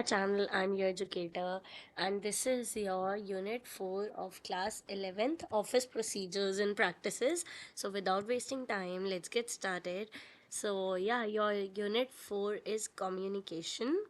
Channel and your educator, and this is your unit 4 of class 11th, office procedures and practices. So without wasting time, let's get started. So yeah, your unit 4 is communication.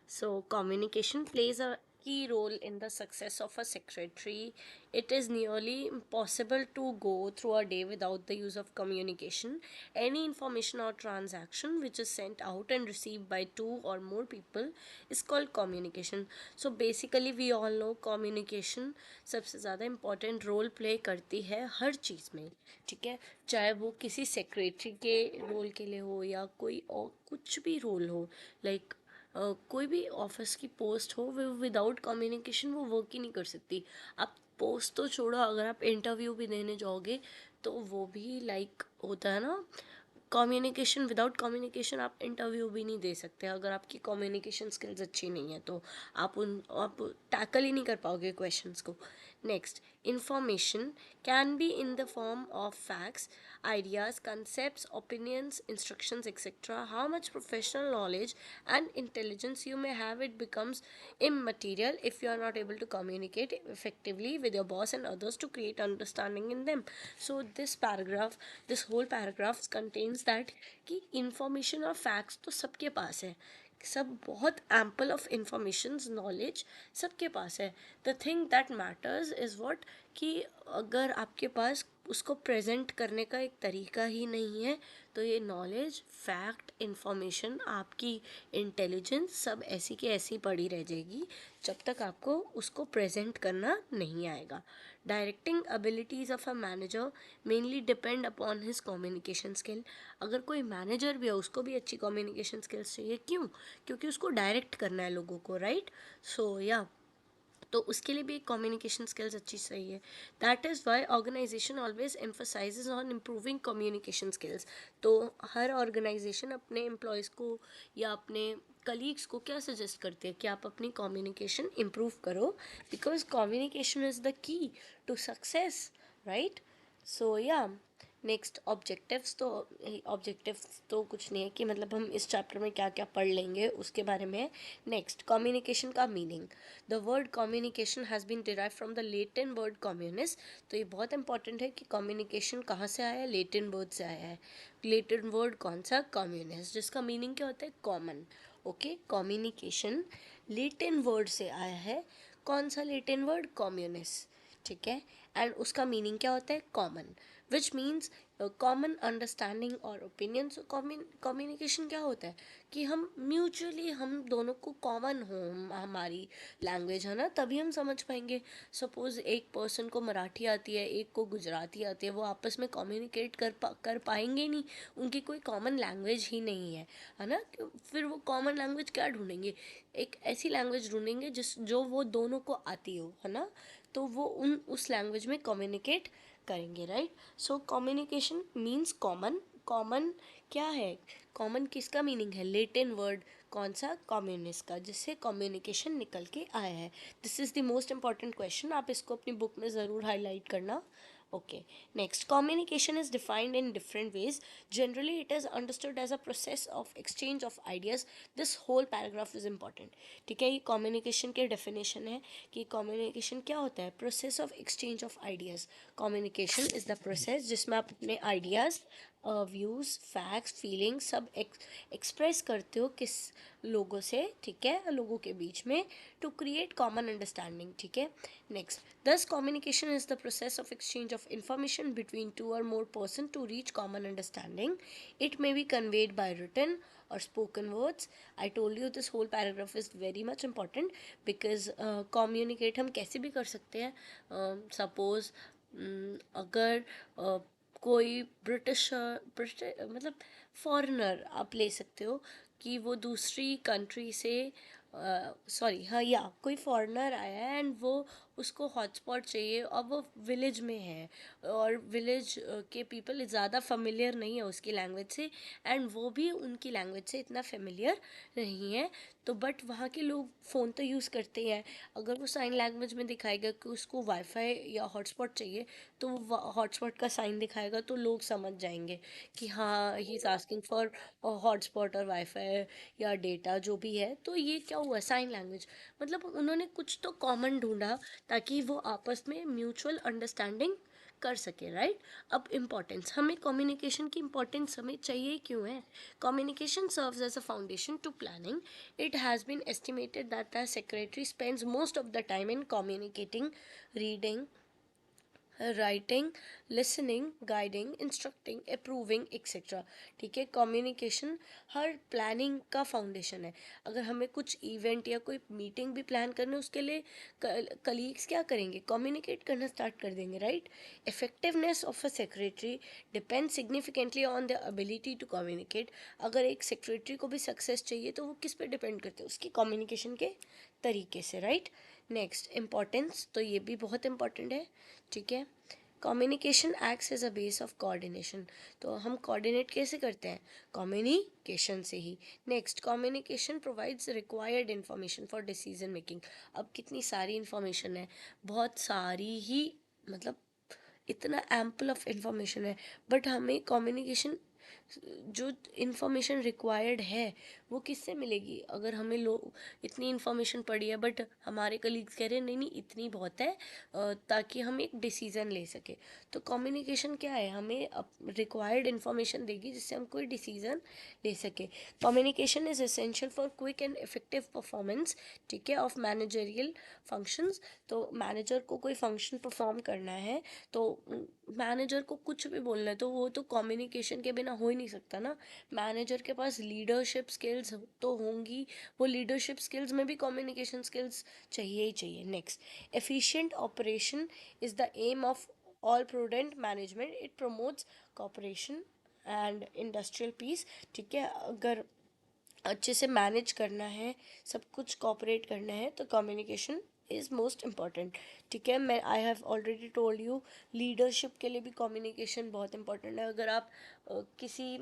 So, communication plays a key role in the success of a secretary. It is nearly impossible to go through a day without the use of communication. Any information or transaction which is sent out and received by two or more people is called communication. So, basically, we all know communication सबसे ज़्यादा important role play करती है हर चीज़ में. ठीक है, चाहे वो किसी सेक्रेटरी के रोल के लिए हो या कोई और कुछ भी रोल हो. लाइक कोई भी ऑफिस की पोस्ट हो वो विदाउट कम्युनिकेशन वो वर्क ही नहीं कर सकती. आप पोस्ट तो छोड़ो, अगर आप इंटरव्यू भी देने जाओगे तो वो भी लाइक होता है ना. कम्युनिकेशन, विदाउट कम्युनिकेशन आप इंटरव्यू भी नहीं दे सकते. अगर आपकी कम्युनिकेशन स्किल्स अच्छी नहीं है तो आप टैकल ही नहीं कर पाओगे क्वेश्चंस को. Next, information can be in the form of facts, ideas, concepts, opinions, instructions, etc. How much professional knowledge and intelligence you may have, it becomes immaterial if you are not able to communicate effectively with your boss and others to create understanding in them. So this whole paragraph contains that कि information और facts तो सबके पास है. सब बहुत ample of informations, knowledge सबके पास है. The thing that matters is what, कि अगर आपके पास उसको प्रेजेंट करने का एक तरीका ही नहीं है तो ये नॉलेज, फैक्ट, इंफॉर्मेशन, आपकी इंटेलिजेंस सब ऐसी की ऐसी पड़ी रह जाएगी जब तक आपको उसको प्रेजेंट करना नहीं आएगा. Directing abilities of a manager mainly depend upon his communication skill. अगर कोई मैनेजर भी है उसको भी अच्छी कम्युनिकेशन स्किल्स चाहिए. क्यों? क्योंकि उसको डायरेक्ट करना है लोगों को, राइट. सो या तो उसके लिए भी एक कम्युनिकेशन स्किल्स अच्छी चाहिए. That is why organisation always emphasises on improving communication skills. तो हर ऑर्गेनाइजेशन अपने एम्प्लॉयज़ को या अपने कलीग्स को क्या सजेस्ट करते हैं कि आप अपनी कम्युनिकेशन इम्प्रूव करो, because communication is the key to success, right. So yeah next, objectives तो कुछ नहीं है कि मतलब हम इस चैप्टर में क्या क्या पढ़ लेंगे उसके बारे में. नेक्स्ट, कम्युनिकेशन का meaning. The word communication has been derive from the Latin word communis. तो ये बहुत इंपॉर्टेंट है कि कम्युनिकेशन कहाँ से आया है, लेटिन वर्ड से आया है. लेटिन वर्ड कौन सा? कम्युनिस, जिसका मीनिंग क्या होता है? Common. Okay, communication Latin word से आया है. कौन सा लेटिन वर्ड? कम्युनिस. ठीक है, एंड उसका मीनिंग क्या होता है? Common, which means common understanding और ओपिनियन. सो कम्युनिकेशन क्या होता है कि हम म्यूचुअली, हम दोनों को कॉमन हो हमारी लैंग्वेज, है ना, तभी हम समझ पाएंगे. सपोज एक पर्सन को मराठी आती है, एक को गुजराती आती है, वो आपस में कम्युनिकेट कर पाएंगे नहीं. उनकी कोई कॉमन लैंग्वेज ही नहीं है ना. फिर वो कॉमन लैंग्वेज क्या ढूंढेंगे? एक ऐसी लैंग्वेज ढूंढेंगे जो वो दोनों को आती हो, है ना. तो वो उस लैंग्वेज में कम्युनिकेट करेंगे, right. So communication means common. Common क्या है? कॉमन किसका मीनिंग है? लेटिन वर्ड कौन सा? कम्युनिस्ट का, जिससे कम्युनिकेशन निकल के आया है. This is the most important question, आप इसको अपनी बुक में ज़रूर हाईलाइट करना. Okay, next, communication is defined in different ways. Generally, it is understood as a process of exchange of ideas. This whole paragraph is important. ठीक है, ये communication के definition है कि communication क्या होता है? Process of exchange of ideas. Communication is the process जिसमें आप अपने ideas, व्यूज़, फैक्ट्स, फीलिंग्स सब एक्सप्रेस करते हो किस लोगों से, ठीक है, लोगों के बीच में, टू क्रिएट कॉमन अंडरस्टैंडिंग. ठीक है, next, thus communication is the process of exchange of information between two or more person to reach common understanding. It may be conveyed by written or spoken words. I told you this whole paragraph is very much important because communicate हम कैसे भी कर सकते हैं. Suppose अगर कोई British मतलब foreigner आप ले सकते हो कि वो दूसरी कंट्री से, सॉरी हाँ, या कोई फॉरेनर आया है एंड वो उसको हॉटस्पॉट चाहिए और वो विलेज में है और विलेज के पीपल ज़्यादा फेमिलियर नहीं है उसकी लैंग्वेज से, एंड वो भी उनकी लैंग्वेज से इतना फेमिलियर नहीं है। तो बट वहाँ के लोग फ़ोन तो यूज़ करते हैं, अगर वो साइन लैंग्वेज में दिखाएगा कि उसको वाईफाई या हॉटस्पॉट चाहिए तो वो हॉटस्पॉट का साइन दिखाएगा तो लोग समझ जाएंगे कि हाँ he is asking for hotspot और वाईफाई या डेटा जो भी है। तो ये क्या हुआ, साइन लैंग्वेज, मतलब उन्होंने कुछ तो कॉमन ढूंढा ताकि वो आपस में म्यूचुअल अंडरस्टैंडिंग कर सके, राइट। अब इम्पोर्टेंस, हमें कम्युनिकेशन की इम्पोर्टेंस हमें चाहिए क्यों है। Communication serves as a foundation to planning. It has been estimated that the secretary spends most of the time in communicating, reading, writing, listening, guiding, instructing, approving etcetera. ठीक है, communication हर planning का foundation है। अगर हमें कुछ event या कोई meeting भी प्लान करना है उसके लिए कलीग्स क्या करेंगे, कम्युनिकेट करना स्टार्ट कर देंगे, right. Effectiveness of a secretary depend significantly on the ability to communicate. अगर एक सेक्रेटरी को भी सक्सेस चाहिए तो वो किस पे डिपेंड करते हैं, उसकी कम्युनिकेशन के तरीके से, राइट। नेक्स्ट, इम्पॉर्टेंस, तो ये भी बहुत इंपॉर्टेंट है। ठीक है, communication acts as a base of coordination. तो हम कोऑर्डिनेट कैसे करते हैं, कम्युनिकेशन से ही। Next, communication provides required information for decision making. अब कितनी सारी इन्फॉर्मेशन है, बहुत सारी ही, मतलब इतना एम्पल ऑफ इंफॉर्मेशन है, बट हमें कम्युनिकेशन जो इंफॉर्मेशन रिक्वायर्ड है वो किससे मिलेगी। अगर हमें इतनी इन्फॉर्मेशन पड़ी है बट हमारे कलीग्स कह रहे हैं नहीं नहीं इतनी बहुत है ताकि हम एक डिसीज़न ले सके। तो कम्युनिकेशन क्या है, हमें रिक्वायर्ड इन्फॉर्मेशन देगी जिससे हम कोई डिसीज़न ले सके। Communication is essential for quick and effective performance, ठीक है, ऑफ मैनेजरियल फंक्शंस। तो मैनेजर को कोई फंक्शन परफॉर्म करना है तो मैनेजर को कुछ भी बोलना है तो वो तो कम्युनिकेशन के बिना हो ही नहीं सकता ना। मैनेजर के पास लीडरशिप स्किल्स तो होंगी, वो लीडरशिप स्किल्स में भी कम्युनिकेशन स्किल्स चाहिए ही चाहिए। Next, efficient operation is the aim of all prudent management, it promotes cooperation and industrial peace. ठीक है, अगर अच्छे से मैनेज करना है, सब कुछ कॉपरेट करना है तो कम्युनिकेशन इज़ मोस्ट इम्पॉर्टेंट। ठीक है, मैं I have already told you leadership के लिए भी कम्युनिकेशन बहुत इम्पॉर्टेंट है। अगर आप किसी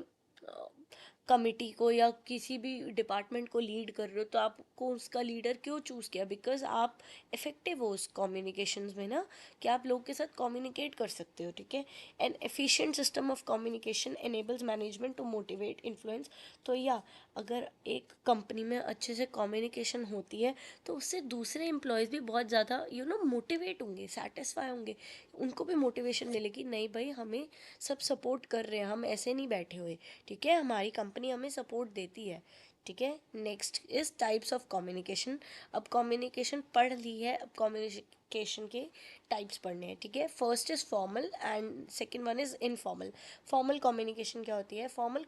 कमिटी को या किसी भी डिपार्टमेंट को लीड कर रहे हो तो आपको उसका लीडर क्यों चूज़ किया, बिकॉज आप इफ़ेक्टिव हो उस कम्युनिकेशंस में ना, कि आप लोग के साथ कम्युनिकेट कर सकते हो। ठीक है, an efficient system of communication enables management to motivate influence. तो या अगर एक कंपनी में अच्छे से कम्युनिकेशन होती है तो उससे दूसरे एम्प्लॉयज़ भी बहुत ज़्यादा मोटिवेट होंगे, सेटिस्फाई होंगे, उनको भी मोटिवेशन मिलेगी, नहीं भाई हमें सब सपोर्ट कर रहे हैं, हम ऐसे नहीं बैठे हुए। ठीक है, हमारी कंपनी हमें सपोर्ट देती है। ठीक है, next is types of communication. अब कम्युनिकेशन पढ़ ली है, अब कम्युनिकेशन के टाइप्स पढ़ने हैं। ठीक है, first is formal and second one is informal. Formal communication क्या होती है, formal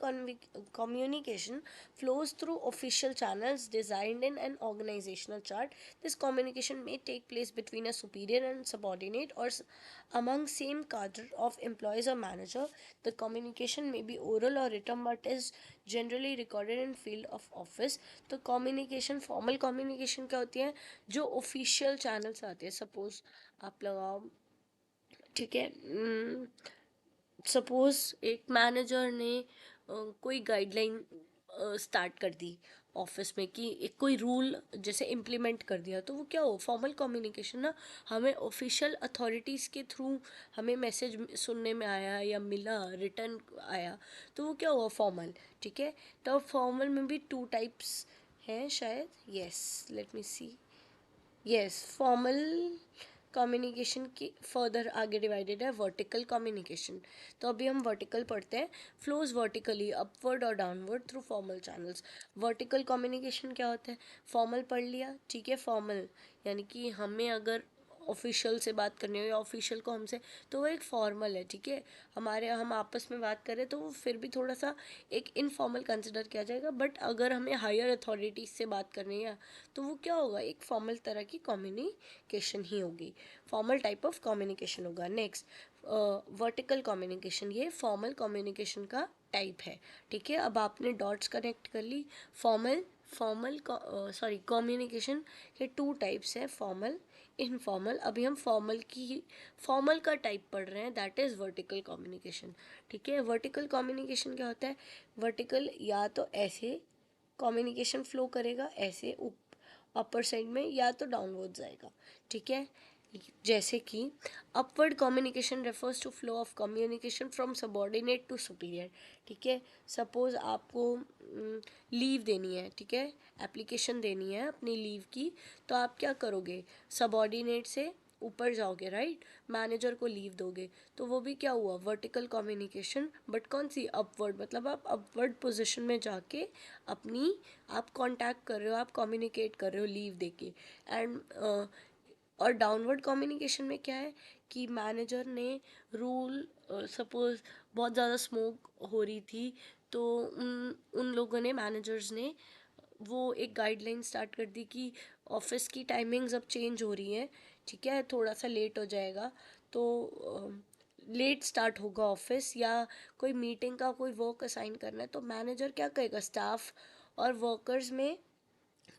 communication flows through official channels designed in an organizational chart. This communication may take place between a superior and subordinate or among same cadre of employees or manager. The communication may be oral or written but is generally recorded in field of office. तो communication, formal communication क्या होती है, जो official channel से आती है। Suppose आप लगाओ, ठीक है, सपोज एक मैनेजर ने कोई गाइडलाइन स्टार्ट कर दी ऑफिस में कि एक कोई रूल जैसे इम्प्लीमेंट कर दिया, तो वो क्या हो, फॉर्मल कम्युनिकेशन ना। हमें ऑफिशियल अथॉरिटीज़ के थ्रू हमें मैसेज सुनने में आया या मिला, रिटर्न आया, तो वो क्या हुआ, फॉर्मल। ठीक है, तो फॉर्मल में भी टू टाइप्स हैं शायद, यस लेट मी सी, यस, फॉर्मल कम्युनिकेशन की फर्दर आगे डिवाइडेड है वर्टिकल कम्युनिकेशन। तो अभी हम वर्टिकल पढ़ते हैं, फ्लोज वर्टिकली अपवर्ड और downward through formal channels. Vertical communication क्या होता है, फॉर्मल पढ़ लिया, ठीक है, फॉर्मल यानी कि हमें अगर ऑफिशियल से बात करनी हो या ऑफिशियल को हमसे, तो वो एक फॉर्मल है। ठीक है, हम आपस में बात करें तो वो फिर भी थोड़ा सा एक इनफॉर्मल कंसिडर किया जाएगा, बट अगर हमें हायर अथॉरिटीज़ से बात करनी है तो वो क्या होगा, एक फॉर्मल तरह की कम्युनिकेशन ही होगी, फॉर्मल टाइप ऑफ कम्युनिकेशन होगा। नेक्स्ट, वर्टिकल कम्युनिकेशन, ये फॉर्मल कम्युनिकेशन का टाइप है। ठीक है, अब आपने डॉट्स कनेक्ट कर ली, फॉर्मल फॉर्मल सॉरी कम्युनिकेशन के टू टाइप्स हैं, फॉर्मल इनफॉर्मल। अभी हम फॉर्मल का टाइप पढ़ रहे हैं, दैट इज़ वर्टिकल कम्युनिकेशन। ठीक है, वर्टिकल कम्युनिकेशन क्या होता है? वर्टिकल या तो ऐसे कम्युनिकेशन फ्लो करेगा, ऐसे अपर साइड में, या तो डाउनवर्ड जाएगा। ठीक है, जैसे कि upward communication refers to flow of communication from subordinate to superior. ठीक है, सपोज आपको लीव देनी है, ठीक है, एप्लीकेशन देनी है अपनी लीव की, तो आप क्या करोगे? सबॉर्डिनेट से ऊपर जाओगे, राइट, मैनेजर को लीव दोगे, तो वो भी क्या हुआ? वर्टिकल कम्युनिकेशन, बट कौन सी? अपवर्ड, मतलब आप अपवर्ड पोजिशन में जाके अपनी आप कांटेक्ट कर रहे हो, आप कम्युनिकेट कर रहे हो लीव देके। एंड और डाउनवर्ड कम्युनिकेशन में क्या है कि मैनेजर ने रूल, सपोज बहुत ज़्यादा स्मोक हो रही थी, तो उन उन लोगों ने, मैनेजर्स ने वो एक गाइडलाइन स्टार्ट कर दी कि ऑफिस की टाइमिंग्स अब चेंज हो रही हैं, ठीक है, थोड़ा सा लेट हो जाएगा, तो लेट स्टार्ट होगा ऑफिस, या कोई मीटिंग का कोई वर्क असाइन करना है, तो मैनेजर क्या करेगा? स्टाफ और वर्कर्स में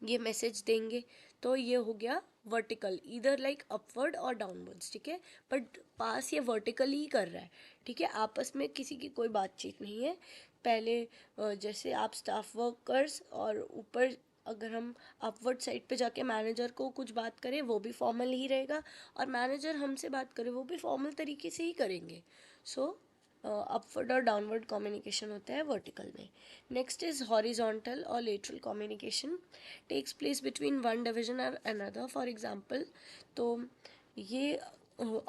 ये मैसेज देंगे। तो ये हो गया वर्टिकल, इधर लाइक अपवर्ड और डाउनवर्ड्स। ठीक है, बट पास ये वर्टिकली ही कर रहा है। ठीक है, आपस में किसी की कोई बातचीत नहीं है। पहले जैसे आप स्टाफ वर्कर्स, और ऊपर अगर हम अपवर्ड साइड पे जाके मैनेजर को कुछ बात करें, वो भी फॉर्मल ही रहेगा, और मैनेजर हमसे बात करे वो भी फॉर्मल तरीके से ही करेंगे। सो अपवर्ड और डाउनवर्ड कम्युनिकेशन होता है वर्टिकल में। नेक्स्ट इज हॉरिजॉन्टल और lateral communication, takes place between one division और अनदर। फॉर एग्जांपल, तो ये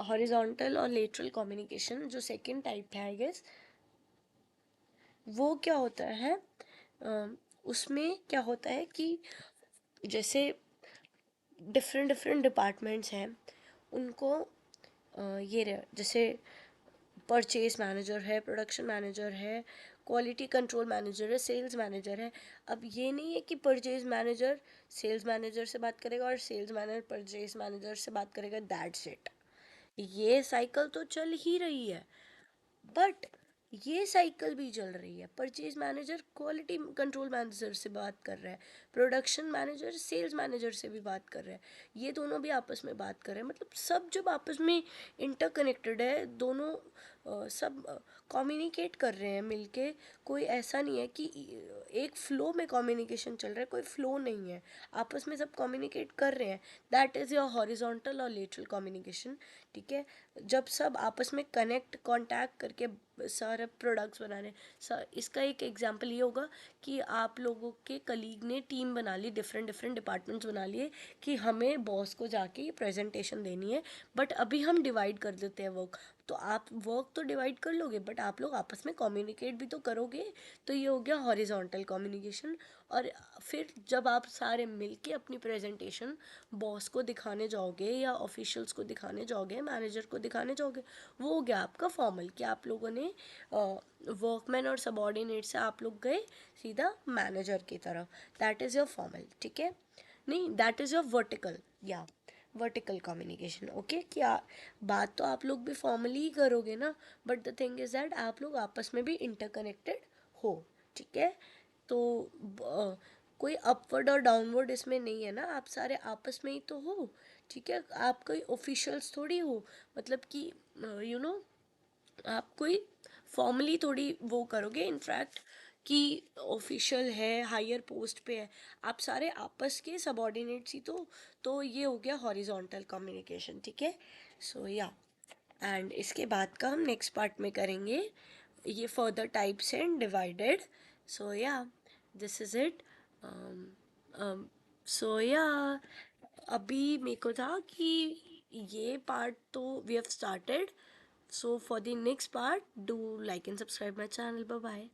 हॉरिजॉन्टल और लेटरल कम्युनिकेशन जो सेकंड टाइप है, आई गेस, वो क्या होता है? उसमें क्या होता है कि जैसे डिफरेंट डिफरेंट डिपार्टमेंट्स हैं, उनको जैसे परचेज मैनेजर है, प्रोडक्शन मैनेजर है, क्वालिटी कंट्रोल मैनेजर है, सेल्स मैनेजर है। अब ये नहीं है कि परचेज मैनेजर सेल्स मैनेजर से बात करेगा और सेल्स मैनेजर परचेज मैनेजर से बात करेगा, दैट्स इट। ये साइकिल तो चल ही रही है, बट ये साइकिल भी चल रही है। Purchase manager quality control manager से बात कर रहा है, प्रोडक्शन मैनेजर सेल्स मैनेजर से भी बात कर रहा है, ये दोनों भी आपस में बात कर रहे हैं, मतलब सब जब आपस में इंटरकनेक्टेड है, दोनों सब कम्युनिकेट कर रहे हैं मिलके। कोई ऐसा नहीं है कि एक फ्लो में कम्युनिकेशन चल रहा है, कोई फ्लो नहीं है, आपस में सब कम्युनिकेट कर रहे हैं, दैट इज़ योर हॉरिजॉन्टल और लेटरल कम्युनिकेशन। ठीक है, जब सब आपस में कनेक्ट कांटेक्ट करके सारे प्रोडक्ट्स बना रहे हैं। इसका एक एग्जांपल ये होगा कि आप लोगों के कलीग ने टीम बना ली, डिफरेंट डिफरेंट डिपार्टमेंट्स बना लिए कि हमें बॉस को जाके ये प्रेजेंटेशन देनी है, बट अभी हम डिवाइड कर देते हैं वर्क। तो आप वर्क तो डिवाइड कर लोगे, बट आप लोग आपस में कम्युनिकेट भी तो करोगे, तो ये हो गया हॉरिजॉन्टल कम्युनिकेशन। और फिर जब आप सारे मिलके अपनी प्रेजेंटेशन बॉस को दिखाने जाओगे, या ऑफिशियल्स को दिखाने जाओगे, मैनेजर को दिखाने जाओगे, वो हो गया आपका फॉर्मल, कि आप लोगों ने वर्कमैन और सबॉर्डिनेट से आप लोग गए सीधा मैनेजर की तरफ, दैट इज़ योर फॉर्मल। ठीक है, नहीं, दैट इज़ योर वर्टिकल, या वर्टिकल कम्युनिकेशन। ओके, क्या बात तो आप लोग भी फॉर्मली ही करोगे ना, but the thing is that आप लोग आपस में भी इंटरकनेक्टेड हो। ठीक है, तो कोई अपवर्ड और डाउनवर्ड इसमें नहीं है ना, आप सारे आपस में ही तो हो। ठीक है, आप कोई ऑफिशियल्स थोड़ी हो, मतलब कि यू नो आप कोई फॉर्मली थोड़ी वो करोगे, इनफैक्ट कि ऑफिशियल है, हायर पोस्ट पे है, आप सारे आपस के सबॉर्डिनेट्स ही तो ये हो गया हॉरिजॉन्टल कम्युनिकेशन। ठीक है, सो या, एंड इसके बाद का हम नेक्स्ट पार्ट में करेंगे ये फर्दर टाइप्स एंड डिवाइडेड। सो या, दिस इज इट। सो या, अभी मेरे को था कि ये पार्ट तो we have started, so for the next part do like and subscribe my channel. Bye bye.